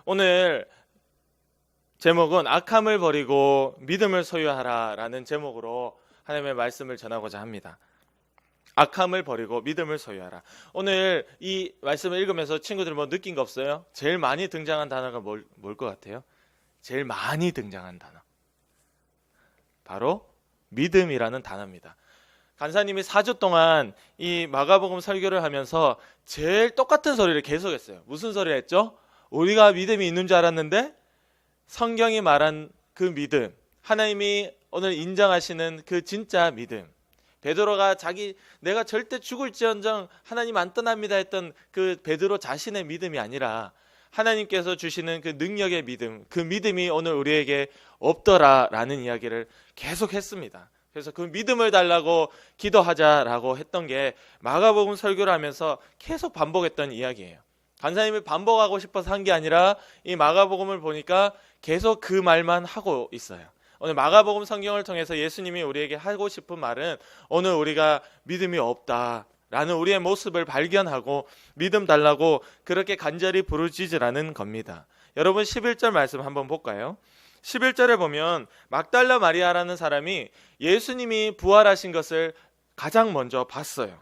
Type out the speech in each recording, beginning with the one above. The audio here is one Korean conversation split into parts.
오늘 제목은 악함을 버리고 믿음을 소유하라 라는 제목으로 하나님의 말씀을 전하고자 합니다. 악함을 버리고 믿음을 소유하라. 오늘 이 말씀을 읽으면서 친구들 뭐 느낀 거 없어요? 제일 많이 등장한 단어가 뭘 것 같아요? 제일 많이 등장한 단어, 바로 믿음이라는 단어입니다. 간사님이 4주 동안 이 마가복음 설교를 하면서 제일 똑같은 소리를 계속했어요. 무슨 소리를 했죠? 우리가 믿음이 있는 줄 알았는데 성경이 말한 그 믿음, 하나님이 오늘 인정하시는 그 진짜 믿음, 베드로가 내가 절대 죽을지언정 하나님 안 떠납니다 했던 그 베드로 자신의 믿음이 아니라 하나님께서 주시는 그 능력의 믿음, 그 믿음이 오늘 우리에게 없더라라는 이야기를 계속 했습니다. 그래서 그 믿음을 달라고 기도하자라고 했던 게 마가복음 설교를 하면서 계속 반복했던 이야기예요. 간사님이 반복하고 싶어서 한 게 아니라 이 마가복음을 보니까 계속 그 말만 하고 있어요. 오늘 마가복음 성경을 통해서 예수님이 우리에게 하고 싶은 말은 오늘 우리가 믿음이 없다라는 우리의 모습을 발견하고 믿음 달라고 그렇게 간절히 부르짖으라는 겁니다. 여러분 11절 말씀 한번 볼까요? 11절에 보면 막달라 마리아라는 사람이 예수님이 부활하신 것을 가장 먼저 봤어요.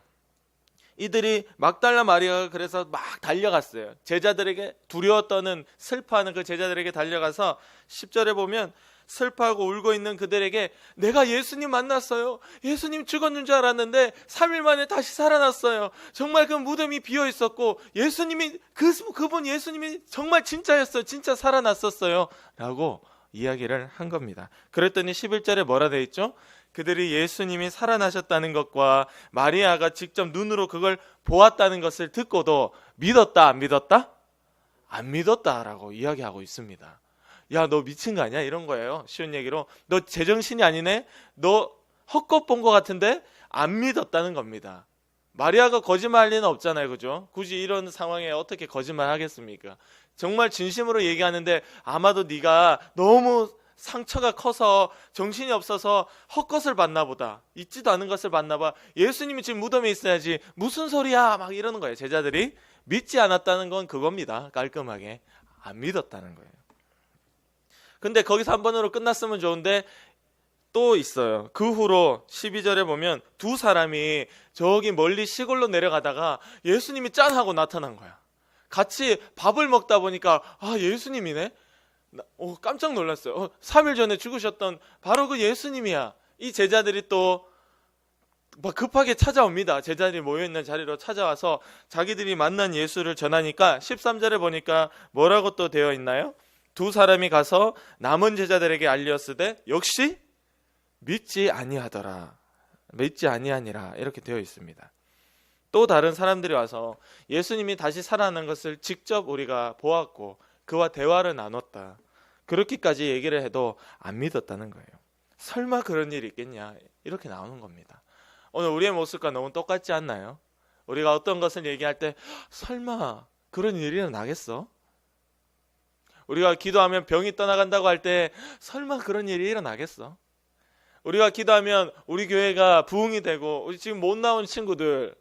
이들이 막달라 마리아가 그래서 막 달려갔어요. 제자들에게 두려워 떠는 슬퍼하는 그 제자들에게 달려가서 10절에 보면 슬퍼하고 울고 있는 그들에게 내가 예수님 만났어요. 예수님 죽었는 줄 알았는데 3일 만에 다시 살아났어요. 정말 그 무덤이 비어 있었고 예수님이 그분 예수님이 정말 진짜였어요. 진짜 살아났었어요. 라고 이야기를 한 겁니다. 그랬더니 11절에 뭐라 돼 있죠? 그들이 예수님이 살아나셨다는 것과 마리아가 직접 눈으로 그걸 보았다는 것을 듣고도 믿었다, 안 믿었다? 안 믿었다라고 이야기하고 있습니다. 야, 너 미친 거 아니야? 이런 거예요. 쉬운 얘기로 너 제정신이 아니네? 너 헛것 본 것 같은데? 안 믿었다는 겁니다. 마리아가 거짓말할 리는 없잖아요, 그죠? 굳이 이런 상황에 어떻게 거짓말 하겠습니까? 정말 진심으로 얘기하는데 아마도 네가 너무 상처가 커서 정신이 없어서 헛것을 봤나 보다, 있지도 않은 것을 봤나 봐, 예수님이 지금 무덤에 있어야지, 무슨 소리야 막 이러는 거예요. 제자들이 믿지 않았다는 건 그겁니다. 깔끔하게 안 믿었다는 거예요. 근데 거기서 한 번으로 끝났으면 좋은데 또 있어요. 그 후로 12절에 보면 두 사람이 저기 멀리 시골로 내려가다가 예수님이 짠 하고 나타난 거야. 같이 밥을 먹다 보니까 아, 예수님이네? 깜짝 놀랐어요. 3일 전에 죽으셨던 바로 그 예수님이야. 이 제자들이 또 막 급하게 찾아옵니다. 제자들이 모여있는 자리로 찾아와서 자기들이 만난 예수를 전하니까 13절에 보니까 뭐라고 또 되어 있나요? 두 사람이 가서 남은 제자들에게 알렸으되 역시 믿지 아니하더라, 믿지 아니하니라, 이렇게 되어 있습니다. 또 다른 사람들이 와서 예수님이 다시 살아난 것을 직접 우리가 보았고 그와 대화를 나눴다, 그렇게까지 얘기를 해도 안 믿었다는 거예요. 설마 그런 일이 있겠냐, 이렇게 나오는 겁니다. 오늘 우리의 모습과 너무 똑같지 않나요? 우리가 어떤 것을 얘기할 때 설마 그런 일이 일어나겠어? 우리가 기도하면 병이 떠나간다고 할 때 설마 그런 일이 일어나겠어? 우리가 기도하면 우리 교회가 부흥이 되고 우리 지금 못 나온 친구들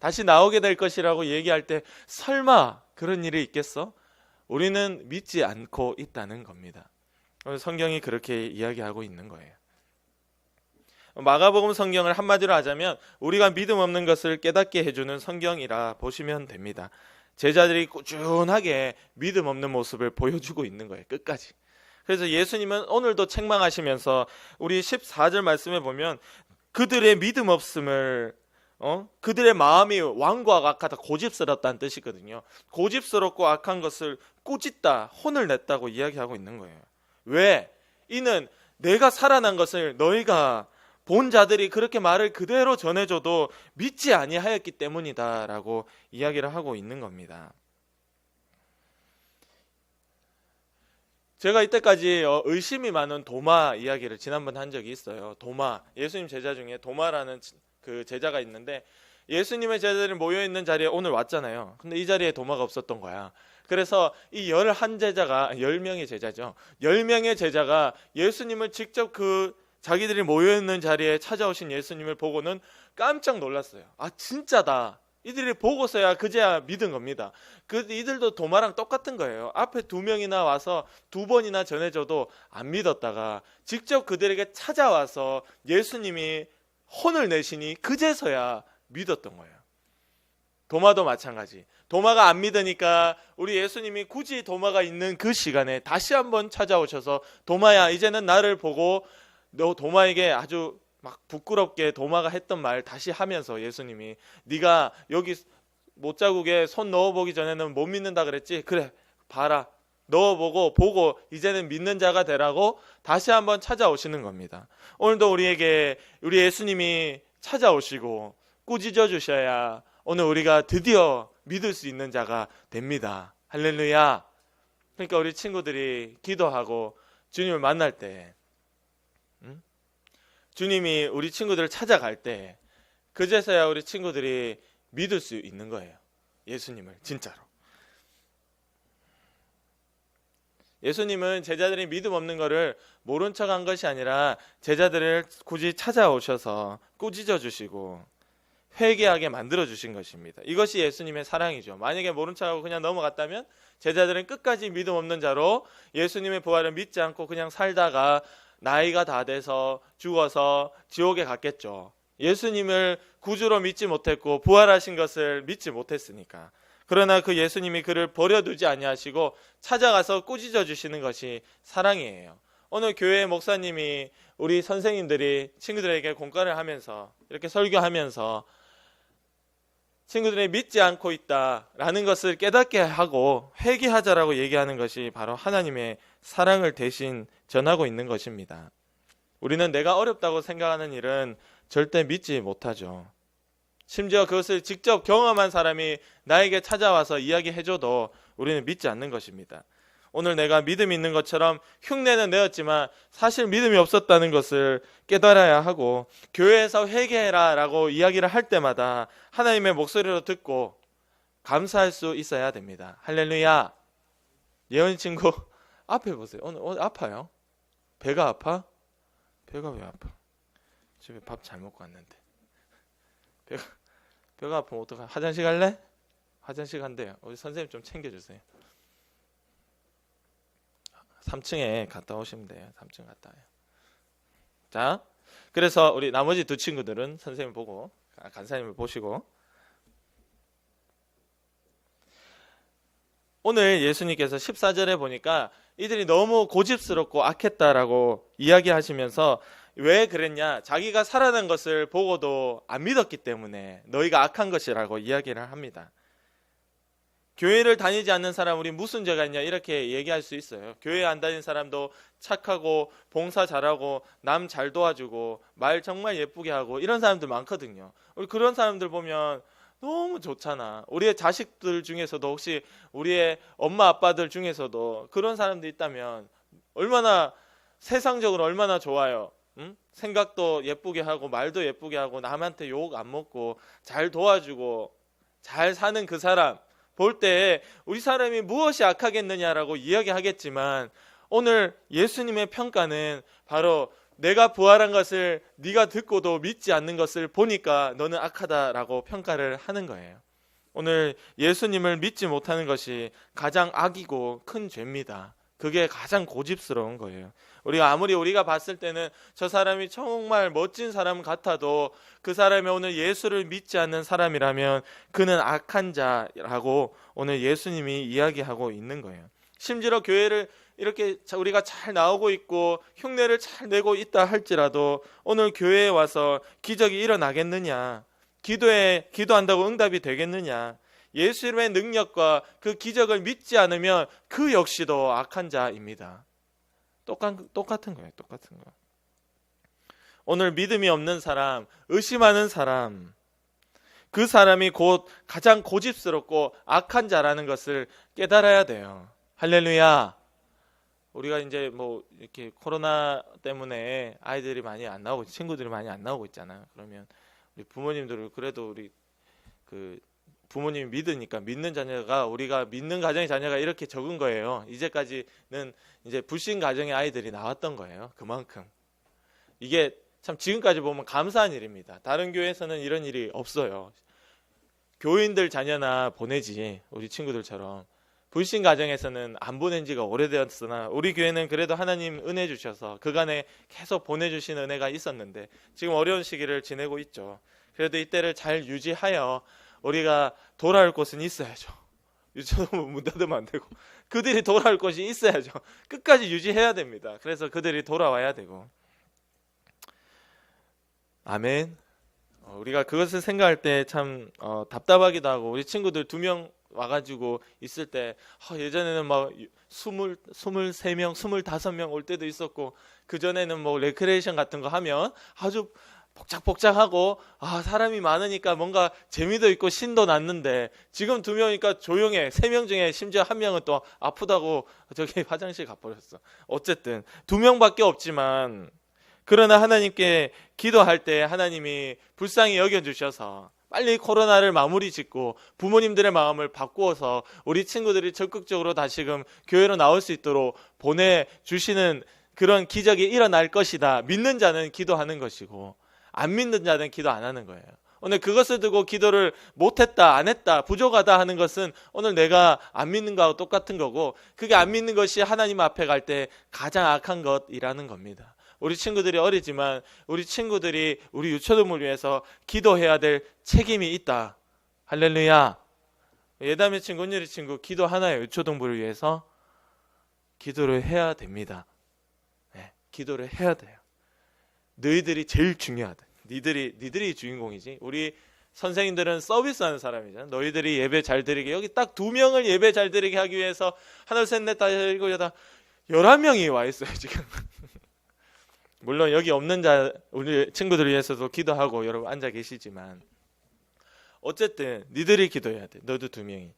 다시 나오게 될 것이라고 얘기할 때 설마 그런 일이 있겠어? 우리는 믿지 않고 있다는 겁니다. 성경이 그렇게 이야기하고 있는 거예요. 마가복음 성경을 한마디로 하자면 우리가 믿음 없는 것을 깨닫게 해주는 성경이라 보시면 됩니다. 제자들이 꾸준하게 믿음 없는 모습을 보여주고 있는 거예요, 끝까지. 그래서 예수님은 오늘도 책망하시면서 우리 14절 말씀에 보면 그들의 믿음 없음을 그들의 마음이 완고하고 악하다, 고집스럽다는 뜻이거든요. 고집스럽고 악한 것을 꾸짖다, 혼을 냈다고 이야기하고 있는 거예요. 왜? 이는 내가 살아난 것을 너희가 본 자들이 그렇게 말을 그대로 전해줘도 믿지 아니하였기 때문이다 라고 이야기를 하고 있는 겁니다. 제가 이때까지 의심이 많은 도마 이야기를 지난번에 한 적이 있어요. 도마, 예수님 제자 중에 도마라는 그 제자가 있는데 예수님의 제자들이 모여있는 자리에 오늘 왔잖아요. 근데 이 자리에 도마가 없었던 거야. 그래서 이 11제자가 10명의 제자죠. 10명의 제자가 예수님을 직접 그 자기들이 모여있는 자리에 찾아오신 예수님을 보고는 깜짝 놀랐어요. 아, 진짜다. 이들이 보고서야 그제야 믿은 겁니다. 이들도 도마랑 똑같은 거예요. 앞에 2명이나 와서 2번이나 전해줘도 안 믿었다가 직접 그들에게 찾아와서 예수님이 혼을 내시니 그제서야 믿었던 거예요. 도마도 마찬가지. 도마가 안 믿으니까 우리 예수님이 굳이 도마가 있는 그 시간에 다시 한번 찾아오셔서 도마야, 이제는 나를 보고, 너 도마에게 아주 막 부끄럽게 도마가 했던 말 다시 하면서 예수님이, 네가 여기 못자국에 손 넣어보기 전에는 못 믿는다 그랬지? 그래, 봐라, 넣어보고 보고 이제는 믿는 자가 되라고 다시 한번 찾아오시는 겁니다. 오늘도 우리에게 우리 예수님이 찾아오시고 꾸짖어 주셔야 오늘 우리가 드디어 믿을 수 있는 자가 됩니다. 할렐루야. 그러니까 우리 친구들이 기도하고 주님을 만날 때, 주님이 우리 친구들을 찾아갈 때 그제서야 우리 친구들이 믿을 수 있는 거예요. 예수님을 진짜로. 예수님은 제자들이 믿음 없는 거를 모른 척한 것이 아니라 제자들을 굳이 찾아오셔서 꾸짖어 주시고 회개하게 만들어 주신 것입니다. 이것이 예수님의 사랑이죠. 만약에 모른 척하고 그냥 넘어갔다면 제자들은 끝까지 믿음 없는 자로 예수님의 부활을 믿지 않고 그냥 살다가 나이가 다 돼서 죽어서 지옥에 갔겠죠. 예수님을 구주로 믿지 못했고 부활하신 것을 믿지 못했으니까. 그러나 그 예수님이 그를 버려두지 아니하시고 찾아가서 꾸짖어 주시는 것이 사랑이에요. 오늘 교회 목사님이, 우리 선생님들이 친구들에게 공과를 하면서 이렇게 설교하면서 친구들이 믿지 않고 있다라는 것을 깨닫게 하고 회개하자라고 얘기하는 것이 바로 하나님의 사랑을 대신 전하고 있는 것입니다. 우리는 내가 어렵다고 생각하는 일은 절대 믿지 못하죠. 심지어 그것을 직접 경험한 사람이 나에게 찾아와서 이야기해줘도 우리는 믿지 않는 것입니다. 오늘 내가 믿음이 있는 것처럼 흉내는 내었지만 사실 믿음이 없었다는 것을 깨달아야 하고, 교회에서 회개해라 라고 이야기를 할 때마다 하나님의 목소리로 듣고 감사할 수 있어야 됩니다. 할렐루야. 예언이 친구 앞에 보세요. 오늘 아파요? 배가 아파? 배가 왜 아파? 집에 밥 잘 먹고 왔는데 배가 아프면 어떡하? 화장실 갈래? 화장실 간대요. 우리 선생님 좀 챙겨주세요. 3층에 갔다 오시면 돼요. 3층 갔다 와요. 자, 그래서 우리 나머지 2 친구들은 선생님 보고, 간사님을 보시고, 오늘 예수님께서 14절에 보니까 이들이 너무 고집스럽고 악했다라고 이야기하시면서 왜 그랬냐? 자기가 살아난 것을 보고도 안 믿었기 때문에 너희가 악한 것이라고 이야기를 합니다. 교회를 다니지 않는 사람 우리 무슨 죄가 있냐 이렇게 얘기할 수 있어요. 교회 안 다니는 사람도 착하고 봉사 잘하고 남 잘 도와주고 말 정말 예쁘게 하고 이런 사람들 많거든요. 우리 그런 사람들 보면 너무 좋잖아. 우리의 자식들 중에서도, 혹시 우리의 엄마 아빠들 중에서도 그런 사람들 있다면 얼마나 세상적으로 얼마나 좋아요. 응? 생각도 예쁘게 하고 말도 예쁘게 하고 남한테 욕 안 먹고 잘 도와주고 잘 사는 그 사람 볼 때 우리 사람이 무엇이 악하겠느냐라고 이야기하겠지만, 오늘 예수님의 평가는 바로 내가 부활한 것을 네가 듣고도 믿지 않는 것을 보니까 너는 악하다라고 평가를 하는 거예요. 오늘 예수님을 믿지 못하는 것이 가장 악이고 큰 죄입니다. 그게 가장 고집스러운 거예요. 우리가 봤을 때는 저 사람이 정말 멋진 사람 같아도 그 사람이 오늘 예수를 믿지 않는 사람이라면 그는 악한 자라고 오늘 예수님이 이야기하고 있는 거예요. 심지어 교회를 이렇게 우리가 잘 나오고 있고 흉내를 잘 내고 있다 할지라도 오늘 교회에 와서 기적이 일어나겠느냐? 기도한다고 응답이 되겠느냐? 예수님의 능력과 그 기적을 믿지 않으면 그 역시도 악한 자입니다. 똑같은 거예요. 똑같은 거. 오늘 믿음이 없는 사람, 의심하는 사람, 그 사람이 곧 가장 고집스럽고 악한 자라는 것을 깨달아야 돼요. 할렐루야. 우리가 이제 뭐 이렇게 코로나 때문에 아이들이 많이 안 나오고 친구들이 많이 안 나오고 있잖아요. 그러면 우리 부모님들 그래도 우리 그 부모님이 믿으니까 믿는 자녀가, 우리가 믿는 가정의 자녀가 이렇게 적은 거예요. 이제까지는 이제 불신 가정의 아이들이 나왔던 거예요. 그만큼. 이게 참 지금까지 보면 감사한 일입니다. 다른 교회에서는 이런 일이 없어요. 교인들 자녀나 보내지, 우리 친구들처럼. 불신 가정에서는 안 보낸 지가 오래되었으나 우리 교회는 그래도 하나님 은혜 주셔서 그간에 계속 보내주신 은혜가 있었는데 지금 어려운 시기를 지내고 있죠. 그래도 이때를 잘 유지하여 우리가 돌아올 곳은 있어야죠. 유초동부 문 닫으면 안 되고 그들이 돌아올 곳이 있어야죠. 끝까지 유지해야 됩니다. 그래서 그들이 돌아와야 되고. 아멘. 우리가 그것을 생각할 때 참 답답하기도 하고, 우리 친구들 2명 와가지고 있을 때 예전에는 막 23명, 25명 올 때도 있었고, 그전에는 뭐 레크레이션 같은 거 하면 아주 복작복작하고 사람이 많으니까 뭔가 재미도 있고 신도 났는데, 지금 2명이니까 조용해. 3명 중에 심지어 1명은 또 아프다고 저기 화장실 가버렸어. 어쨌든 2명밖에 없지만, 그러나 하나님께 기도할 때 하나님이 불쌍히 여겨주셔서 빨리 코로나를 마무리 짓고 부모님들의 마음을 바꾸어서 우리 친구들이 적극적으로 다시금 교회로 나올 수 있도록 보내주시는 그런 기적이 일어날 것이다. 믿는 자는 기도하는 것이고 안 믿는 자는 기도 안 하는 거예요. 오늘 그것을 두고 기도를 못했다, 안 했다, 부족하다 하는 것은 오늘 내가 안 믿는 거하고 똑같은 거고, 그게 안 믿는 것이 하나님 앞에 갈 때 가장 악한 것이라는 겁니다. 우리 친구들이 어리지만 우리 친구들이 우리 유초동을 위해서 기도해야 될 책임이 있다. 할렐루야. 예담의 친구, 은율이 친구 기도하나요? 유초동부를 위해서 기도를 해야 됩니다. 네, 기도를 해야 돼요. 너희들이 제일 중요하다. 니들이 주인공이지. 우리 선생님들은 서비스하는 사람이잖아. 너희들이 예배 잘 드리게, 여기 딱 2명을 예배 잘 드리게 하기 위해서 하나, 셋, 넷, 다섯, 일곱, 여덟, 11명이 와 있어요 지금. 물론 여기 없는 자, 우리 친구들을 위해서도 기도하고 여러분 앉아 계시지만, 어쨌든 니들이 기도해야 돼. 너도 2명이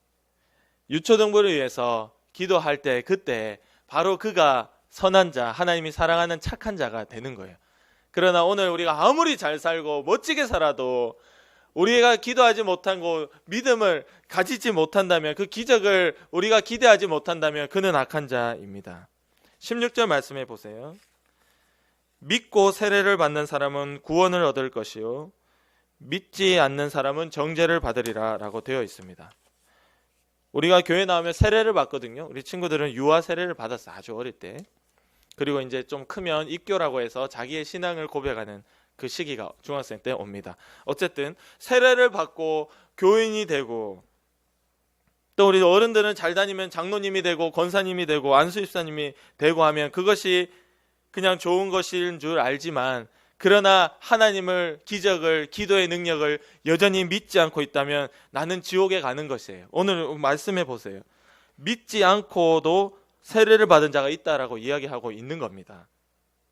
유초등부를 위해서 기도할 때, 그때 바로 그가 선한 자, 하나님이 사랑하는 착한 자가 되는 거예요. 그러나 오늘 우리가 아무리 잘 살고 멋지게 살아도 우리가 기도하지 못하고 믿음을 가지지 못한다면, 그 기적을 우리가 기대하지 못한다면 그는 악한 자입니다. 16절 말씀해 보세요. 믿고 세례를 받는 사람은 구원을 얻을 것이요 믿지 않는 사람은 정죄를 받으리라 라고 되어 있습니다. 우리가 교회 나오면 세례를 받거든요. 우리 친구들은 유아 세례를 받았어요. 아주 어릴 때. 그리고 이제 좀 크면 입교라고 해서 자기의 신앙을 고백하는 그 시기가 중학생 때 옵니다. 어쨌든 세례를 받고 교인이 되고, 또 우리 어른들은 잘 다니면 장로님이 되고 권사님이 되고 안수집사님이 되고 하면 그것이 그냥 좋은 것인 줄 알지만, 그러나 하나님을, 기적을, 기도의 능력을 여전히 믿지 않고 있다면 나는 지옥에 가는 것이에요. 오늘 말씀해 보세요. 믿지 않고도 세례를 받은 자가 있다라고 이야기하고 있는 겁니다.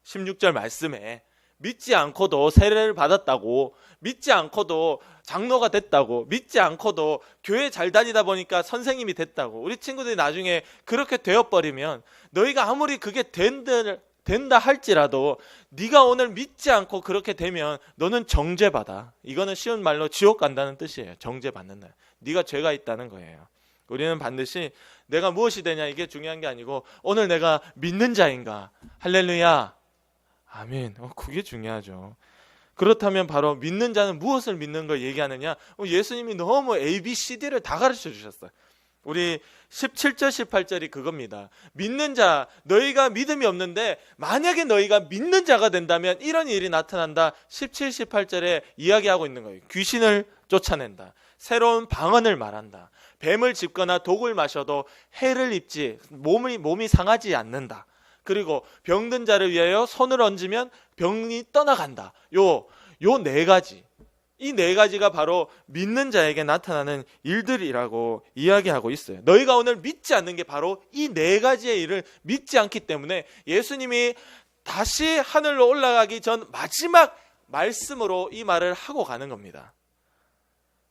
16절 말씀에 믿지 않고도 세례를 받았다고, 믿지 않고도 장로가 됐다고, 믿지 않고도 교회 잘 다니다 보니까 선생님이 됐다고. 우리 친구들이 나중에 그렇게 되어버리면, 너희가 아무리 그게 된다 할지라도 네가 오늘 믿지 않고 그렇게 되면 너는 정죄받아. 이거는 쉬운 말로 지옥 간다는 뜻이에요. 정죄받는 날. 네가 죄가 있다는 거예요. 우리는 반드시 내가 무엇이 되냐 이게 중요한 게 아니고, 오늘 내가 믿는 자인가. 할렐루야. 아멘. 그게 중요하죠. 그렇다면 바로 믿는 자는 무엇을 믿는 걸 얘기하느냐? 예수님이 너무 A, B, C, D를 다 가르쳐 주셨어요. 우리 17절 18절이 그겁니다. 믿는 자, 너희가 믿음이 없는데 만약에 너희가 믿는 자가 된다면 이런 일이 나타난다. 17, 18절에 이야기하고 있는 거예요. 귀신을 쫓아낸다. 새로운 방언을 말한다. 뱀을 짚거나 독을 마셔도 해를 입지, 몸이 상하지 않는다. 그리고 병든 자를 위하여 손을 얹으면 병이 떠나간다. 요 4가지. 이 4가지가 바로 믿는 자에게 나타나는 일들이라고 이야기하고 있어요. 너희가 오늘 믿지 않는 게 바로 이 4가지의 일을 믿지 않기 때문에 예수님이 다시 하늘로 올라가기 전 마지막 말씀으로 이 말을 하고 가는 겁니다.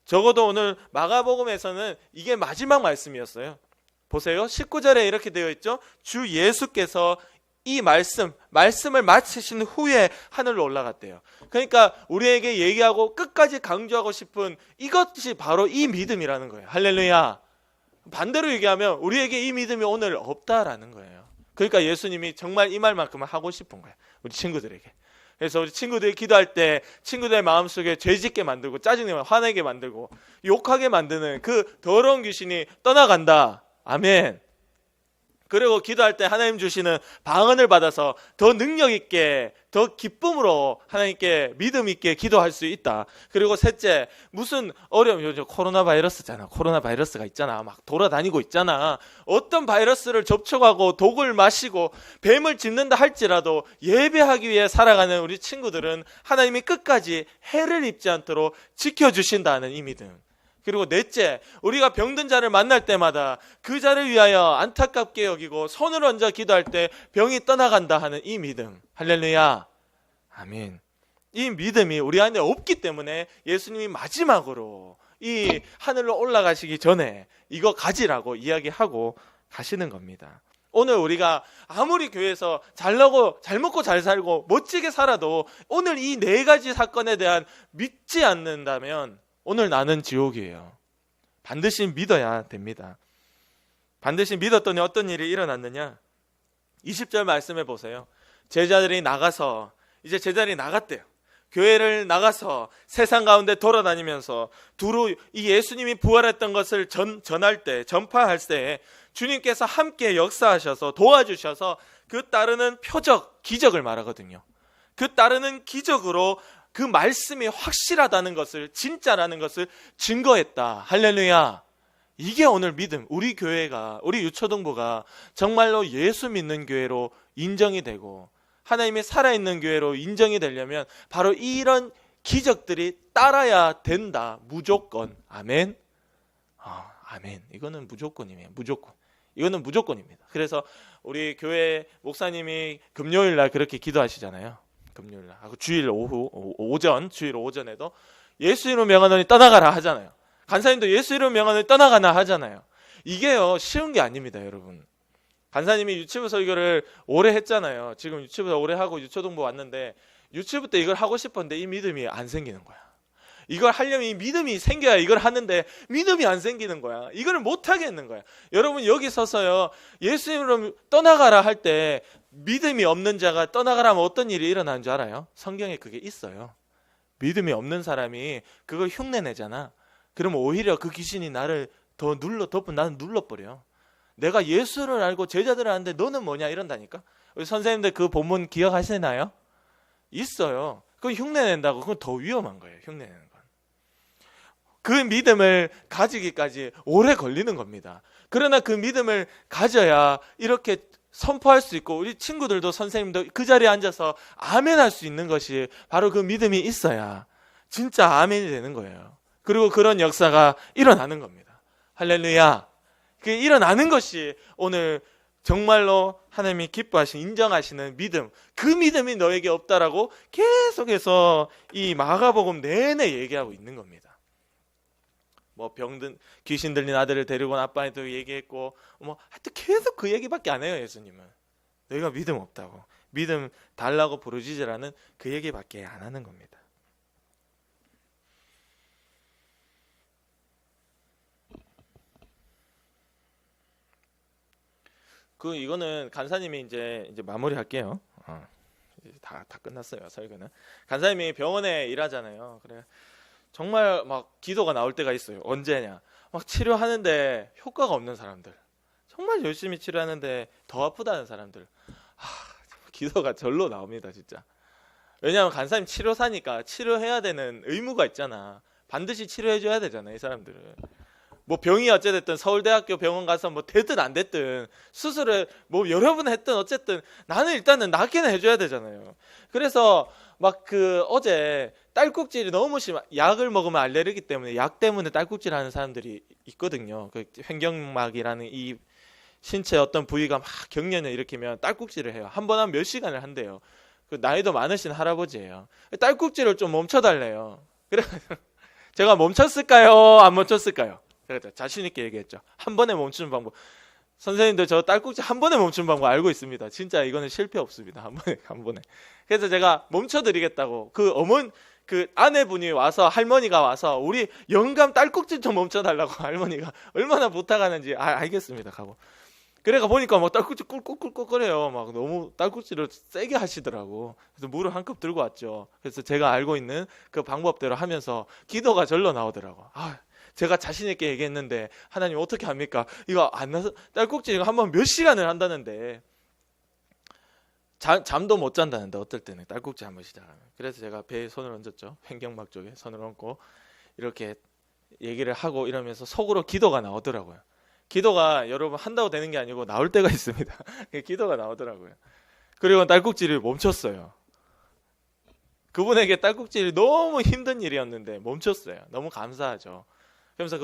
적어도 오늘 마가복음에서는 이게 마지막 말씀이었어요. 보세요. 19절에 이렇게 되어 있죠. 주 예수께서 이 말씀을 마치신 후에 하늘로 올라갔대요. 그러니까 우리에게 얘기하고 끝까지 강조하고 싶은 이것이 바로 이 믿음이라는 거예요. 할렐루야. 반대로 얘기하면 우리에게 이 믿음이 오늘 없다라는 거예요. 그러니까 예수님이 정말 이 말만큼은 하고 싶은 거예요. 우리 친구들에게. 그래서 우리 친구들이 기도할 때 친구들의 마음속에 죄짓게 만들고 짜증내면 화내게 만들고 욕하게 만드는 그 더러운 귀신이 떠나간다. 아멘. 그리고 기도할 때 하나님 주시는 방언을 받아서 더 능력 있게, 더 기쁨으로 하나님께 믿음 있게 기도할 수 있다. 그리고 셋째, 무슨 어려움, 요즘 코로나 바이러스잖아. 코로나 바이러스가 있잖아. 막 돌아다니고 있잖아. 어떤 바이러스를 접촉하고 독을 마시고 뱀을 짚는다 할지라도 예배하기 위해 살아가는 우리 친구들은 하나님이 끝까지 해를 입지 않도록 지켜주신다는 이 믿음. 그리고 넷째, 우리가 병든 자를 만날 때마다 그 자를 위하여 안타깝게 여기고 손을 얹어 기도할 때 병이 떠나간다 하는 이 믿음. 할렐루야. 아멘. 이 믿음이 우리 안에 없기 때문에 예수님이 마지막으로 이 하늘로 올라가시기 전에 이거 가지라고 이야기하고 가시는 겁니다. 오늘 우리가 아무리 교회에서 잘 나고 잘 먹고 잘 살고 멋지게 살아도 오늘 이 네 가지 사건에 대한 믿지 않는다면 오늘 나는 지옥이에요. 반드시 믿어야 됩니다. 반드시 믿었더니 어떤 일이 일어났느냐? 20절 말씀해 보세요. 제자들이 나가서, 이제 제자들이 나갔대요. 교회를 나가서 세상 가운데 돌아다니면서 두루 이 예수님이 부활했던 것을 전할 때, 전파할 때 주님께서 함께 역사하셔서 도와주셔서 그 따르는 표적, 기적을 말하거든요. 그 따르는 기적으로 그 말씀이 확실하다는 것을, 진짜라는 것을 증거했다. 할렐루야. 이게 오늘 믿음, 우리 교회가, 우리 유초동부가 정말로 예수 믿는 교회로 인정이 되고 하나님이 살아있는 교회로 인정이 되려면 바로 이런 기적들이 따라야 된다. 무조건. 아멘. 아멘. 이거는 무조건이에요. 무조건. 이거는 무조건입니다. 그래서 우리 교회 목사님이 금요일 날 그렇게 기도하시잖아요. 금요일 날 하고 주일 오전에도 예수 이름 명하노니 떠나가라 하잖아요. 간사님도 예수 이름 명하노니 떠나가나 하잖아요. 이게요 쉬운 게 아닙니다, 여러분. 간사님이 유치부 설교를 오래 했잖아요. 지금 유치부 오래 하고 유초동부 왔는데 유치부 때 이걸 하고 싶었는데 이 믿음이 안 생기는 거야. 이걸 하려면 이 믿음이 생겨야 이걸 하는데 믿음이 안 생기는 거야. 이걸 못 하겠는 거야. 여러분 여기 서서요 예수님으로 떠나가라 할 때 믿음이 없는 자가 떠나가라 하면 어떤 일이 일어나는 줄 알아요? 성경에 그게 있어요. 믿음이 없는 사람이 그걸 흉내내잖아. 그러면 오히려 그 귀신이 나를 더 나는 눌러버려. 내가 예수를 알고 제자들을 아는데 너는 뭐냐 이런다니까. 우리 선생님들 그 본문 기억하시나요? 있어요. 그건 흉내낸다고. 그건 더 위험한 거예요. 흉내내는 건. 그 믿음을 가지기까지 오래 걸리는 겁니다. 그러나 그 믿음을 가져야 이렇게 선포할 수 있고 우리 친구들도 선생님도 그 자리에 앉아서 아멘 할 수 있는 것이 바로 그 믿음이 있어야 진짜 아멘이 되는 거예요. 그리고 그런 역사가 일어나는 겁니다. 할렐루야. 그 일어나는 것이 오늘 정말로 하나님이 기뻐하시는 인정하시는 믿음, 그 믿음이 너에게 없다라고 계속해서 이 마가복음 내내 얘기하고 있는 겁니다. 뭐 병든 귀신 들린 아들을 데리고 온 아빠한테도 얘기했고 뭐 하여튼 계속 그 얘기밖에 안 해요. 예수님은 너희가 믿음 없다고, 믿음 달라고 부르짖으라는 그 얘기밖에 안 하는 겁니다. 이거는 간사님이 이제 마무리할게요. 이제 다 끝났어요. 설교는. 간사님이 병원에 일하잖아요. 그래 정말 막 기도가 나올 때가 있어요. 언제냐? 막 치료하는데 효과가 없는 사람들, 정말 열심히 치료하는데 더 아프다는 사람들, 기도가 절로 나옵니다, 진짜. 왜냐하면 간사님 치료사니까 치료해야 되는 의무가 있잖아. 반드시 치료해줘야 되잖아, 이 사람들은. 뭐 병이 어쨌든 서울대학교 병원 가서 뭐 됐든 안 됐든 수술을 뭐 여러 번 했든 어쨌든 나는 일단은 낫게는 해줘야 되잖아요. 그래서 막 어제 딸꾹질이 너무 심한, 약을 먹으면 알레르기 때문에 약 때문에 딸꾹질 하는 사람들이 있거든요. 그 횡격막이라는 이 신체 어떤 부위가 막 경련을 일으키면 딸꾹질을 해요. 한 번 하면 몇 시간을 한대요. 그 나이도 많으신 할아버지예요. 딸꾹질을 좀 멈춰달래요. 그래서 제가 멈췄을까요? 안 멈췄을까요? 제가 자신 있게 얘기했죠. 한 번에 멈추는 방법. 선생님들 저 딸꾹질 한 번에 멈추는 방법 알고 있습니다. 진짜 이거는 실패 없습니다. 한 번에. 그래서 제가 멈춰드리겠다고 그 아내분이 와서, 할머니가 와서 우리 영감 딸꾹질 좀 멈춰달라고 할머니가 얼마나 부탁하는지 알겠습니다 하고. 그래가 보니까 막 딸꾹질 꿀꿀꿀꿀거려요. 막 너무 딸꾹질을 세게 하시더라고. 그래서 물을 한 컵 들고 왔죠. 그래서 제가 알고 있는 그 방법대로 하면서 기도가 절로 나오더라고. 제가 자신 있게 얘기했는데 하나님 어떻게 합니까? 이거 안 나서 딸꾹질 이거 한번 몇 시간을 한다는데 잠도 못 잔다는데 어떨 때는 딸꾹질 한번 시작하면. 그래서 제가 배에 손을 얹었죠. 횡격막 쪽에 손을 얹고 이렇게 얘기를 하고 이러면서 속으로 기도가 나오더라고요. 기도가 여러분 한다고 되는 게 아니고 나올 때가 있습니다. 기도가 나오더라고요. 그리고 딸꾹질이 멈췄어요. 그분에게 딸꾹질이 너무 힘든 일이었는데 멈췄어요. 너무 감사하죠. 그러면서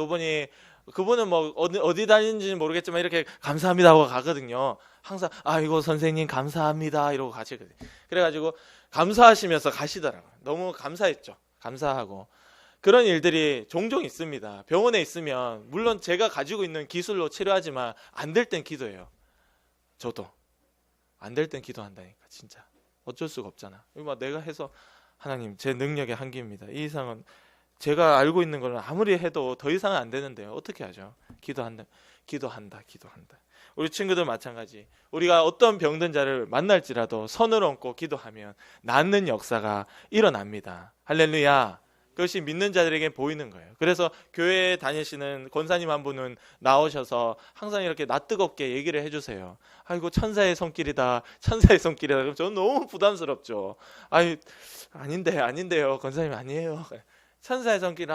그분은 뭐 어디 다니는지는 모르겠지만 이렇게 감사합니다 하고 가거든요. 항상 아이고 선생님 감사합니다 이러고 가시거든요. 그래가지고 감사하시면서 가시더라고요. 너무 감사했죠. 감사하고. 그런 일들이 종종 있습니다. 병원에 있으면 물론 제가 가지고 있는 기술로 치료하지만 안 될 땐 기도해요. 저도 안 될 땐 기도한다니까. 진짜 어쩔 수가 없잖아. 막 내가 해서 하나님 제 능력의 한계입니다. 이 이상은 제가 알고 있는 걸 아무리 해도 더 이상은 안 되는데요. 어떻게 하죠? 기도한다. 우리 친구들 마찬가지. 우리가 어떤 병든 자를 만날지라도 손을 얹고 기도하면 낫는 역사가 일어납니다. 할렐루야. 그것이 믿는 자들에게 보이는 거예요. 그래서 교회에 다니시는 권사님 한 분은 나오셔서 항상 이렇게 낯뜨겁게 얘기를 해주세요. 아이고 천사의 손길이다. 천사의 손길이다. 그럼 저는 너무 부담스럽죠. 아닌데요. 권사님 아니에요. 천사의 손길,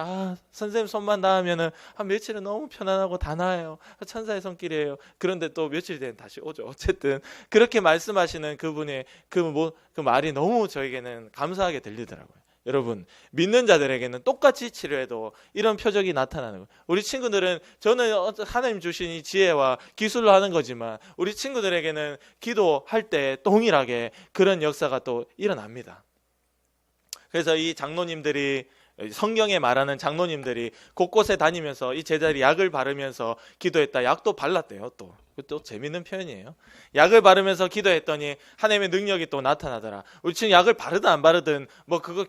선생님 손만 닿으면은 한 며칠은 너무 편안하고 다 나아요. 천사의 손길이에요. 그런데 또 며칠 뒤엔 다시 오죠. 어쨌든 그렇게 말씀하시는 그분의 그 말이 너무 저에게는 감사하게 들리더라고요. 여러분 믿는 자들에게는 똑같이 치료해도 이런 표적이 나타나는 거예요. 우리 친구들은 저는 하나님 주신 이 지혜와 기술로 하는 거지만 우리 친구들에게는 기도할 때 동일하게 그런 역사가 또 일어납니다. 그래서 이 장로님들이 성경에 말하는 장로님들이 곳곳에 다니면서 이 제자들이 약을 바르면서 기도했다. 약도 발랐대요. 또 재밌는 표현이에요. 약을 바르면서 기도했더니 하나님의 능력이 또 나타나더라. 우리 지금 약을 바르든 안 바르든 뭐 그거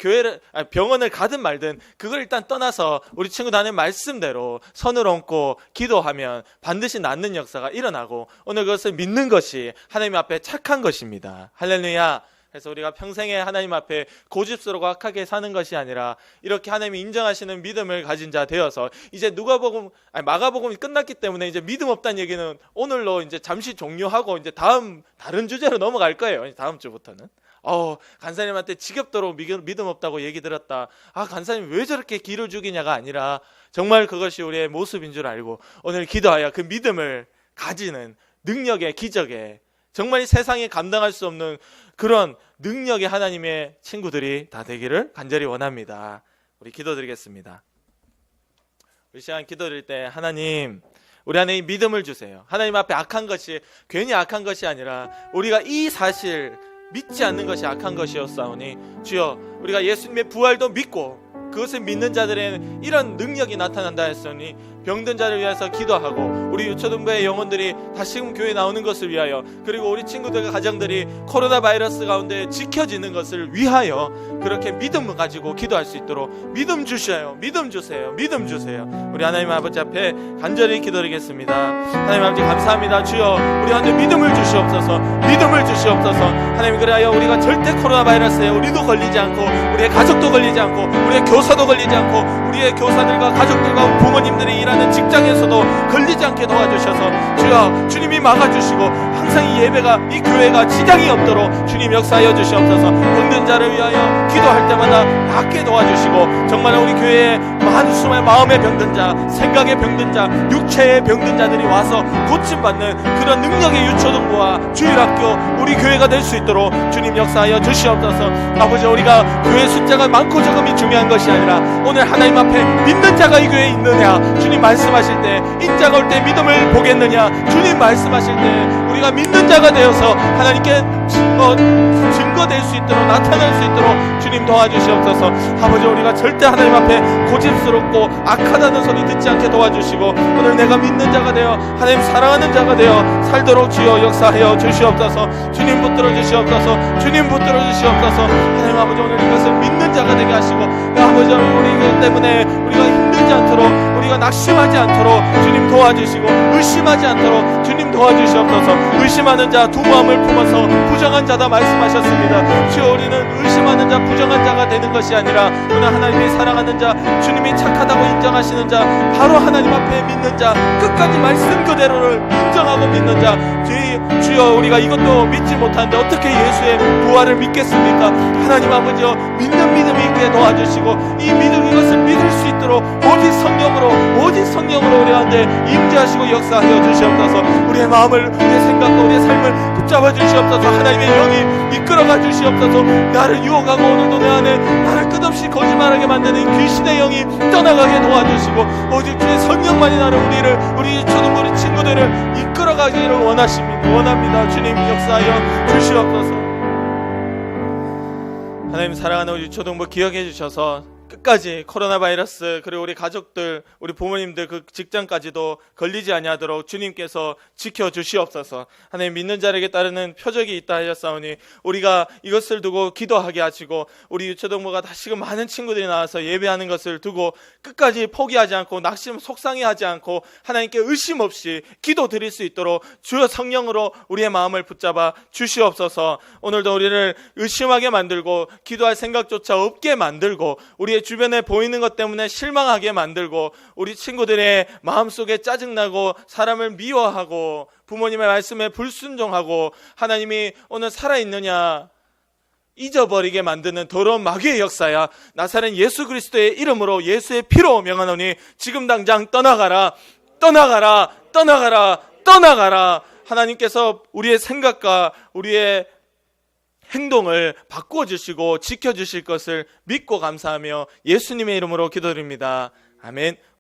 병원을 가든 말든 그걸 일단 떠나서 우리 친구들 하는 말씀대로 손을 얹고 기도하면 반드시 낫는 역사가 일어나고 오늘 그것을 믿는 것이 하나님 앞에 착한 것입니다. 할렐루야. 그래서 우리가 평생에 하나님 앞에 고집스럽고 악하게 사는 것이 아니라 이렇게 하나님이 인정하시는 믿음을 가진 자 되어서 이제 마가복음이 끝났기 때문에 이제 믿음 없다는 얘기는 오늘로 이제 잠시 종료하고 이제 다른 주제로 넘어갈 거예요. 다음 주부터는. 간사님한테 지겹도록 믿음 없다고 얘기 들었다. 간사님 왜 저렇게 기를 죽이냐가 아니라 정말 그것이 우리의 모습인 줄 알고 오늘 기도하여 그 믿음을 가지는 능력의 기적에 정말 세상에 감당할 수 없는 그런 능력의 하나님의 친구들이 다 되기를 간절히 원합니다. 우리 기도드리겠습니다. 우리 시간 기도드릴 때 하나님 우리 안에 이 믿음을 주세요. 하나님 앞에 악한 것이 괜히 악한 것이 아니라 우리가 이 사실 믿지 않는 것이 악한 것이었사오니 주여 우리가 예수님의 부활도 믿고 그것을 믿는 자들에는 이런 능력이 나타난다 했으니 병든 자를 위해서 기도하고 우리 유초등부의 영혼들이 다시금 교회에 나오는 것을 위하여 그리고 우리 친구들과 가정들이 코로나 바이러스 가운데 지켜지는 것을 위하여 그렇게 믿음을 가지고 기도할 수 있도록 믿음 주셔요. 믿음 주세요. 우리 하나님 아버지 앞에 간절히 기도드리겠습니다. 하나님 아버지 감사합니다. 주여 우리 한테 믿음을 주시옵소서. 하나님 그래야 우리가 절대 코로나 바이러스에 우리도 걸리지 않고 우리의 가족도 걸리지 않고 우리의 교사도 걸리지 않고 우리의 교사들과 가족들과 부모님들이 일하는 직장에서도 걸리지 않게 도와주셔서 주여 주님이 막아주시고 항상 이 예배가 이 교회가 지장이 없도록 주님 역사하여 주시옵소서. 병든 자를 위하여 기도할 때마다 낫게 도와주시고 정말 우리 교회에 수많은 마음의 병든 자, 생각의 병든 자, 육체의 병든 자들이 와서 고침받는 그런 능력의 유초등부와 주일학교 우리 교회가 될 수 있도록 주님 역사하여 주시옵소서. 아버지 우리가 교회 숫자가 많고 적음이 중요한 것이 아니라 오늘 하나님 앞에 믿는 자가 이 교회에 있느냐 주님 말씀하실 때 인자가 올 때 믿음을 보겠느냐 주님 말씀하실 때 우리가 믿는 자가 되어서 하나님께 증거될 수 있도록 나타날 수 있도록 주님 도와주시옵소서. 아버지 우리가 절대 하나님 앞에 고집스럽고 악하다는 소리 듣지 않게 도와주시고 오늘 내가 믿는 자가 되어 하나님 사랑하는 자가 되어 살도록 주여 역사하여 주시옵소서. 주님 붙들어 주시옵소서. 하나님 아버지 오늘 이것을 믿는 자가 되게 하시고 아버지 우리 때문에 우리가 힘들지 않도록 우리가 낙심하지 않도록 주님 도와주시고 의심하지 않도록 주님 도와주시옵소서. 의심하는 자 두 마음을 품어서 부정한 자다 말씀하셨습니다. 주여, 우리는 의심하는 자 부정한 자가 되는 것이 아니라 오늘 하나님이 사랑하는 자, 주님이 착하다고 인정하시는 자, 바로 하나님 앞에 믿는 자, 끝까지 말씀 그대로를 인정하고 믿는 자. 주여, 우리가 이것도 믿지 못하는데 어떻게 예수의 부활을 믿겠습니까? 하나님 아버지여, 믿는 믿음이 있게 도와주시고 이 믿음, 이것을 믿을 수 있도록 오직 성령으로 우리 가운데 임재하시고 역사하여 주시옵소서. 우리의 마음을, 우리의 생각과 우리의 삶을 붙잡아 주시옵소서. 하나님의 영이 이끌어가 주시옵소서. 나를 유혹하고 오늘도 내 안에 나를 끝없이 거짓말하게 만드는 귀신의 영이 떠나가게 도와주시고 오직 주의 성령만이 나를, 우리 초등부 우리 친구들을 이끌어가기를 원합니다. 주님 역사하여 주시옵소서. 하나님, 사랑하는 우리 초등부 기억해 주셔서 끝까지 코로나 바이러스, 그리고 우리 가족들, 우리 부모님들 그 직장까지도 걸리지 아니하도록 주님께서 지켜주시옵소서. 하나님, 믿는 자에게 따르는 표적이 있다 하셨사오니 우리가 이것을 두고 기도하게 하시고 우리 유초동부가 다시금 많은 친구들이 나와서 예배하는 것을 두고 끝까지 포기하지 않고 낙심 속상해하지 않고 하나님께 의심 없이 기도 드릴 수 있도록 주여 성령으로 우리의 마음을 붙잡아 주시옵소서. 오늘도 우리를 의심하게 만들고 기도할 생각조차 없게 만들고 우리의 주변에 보이는 것 때문에 실망하게 만들고 우리 친구들의 마음속에 짜증나고 사람을 미워하고 부모님의 말씀에 불순종하고 하나님이 오늘 살아있느냐 잊어버리게 만드는 더러운 마귀의 역사야. 나사렛 예수 그리스도의 이름으로 예수의 피로 명하노니 지금 당장 떠나가라. 하나님께서 우리의 생각과 우리의 행동을 바꾸어 주시고 지켜주실 것을 믿고 감사하며 예수님의 이름으로 기도드립니다. 아멘.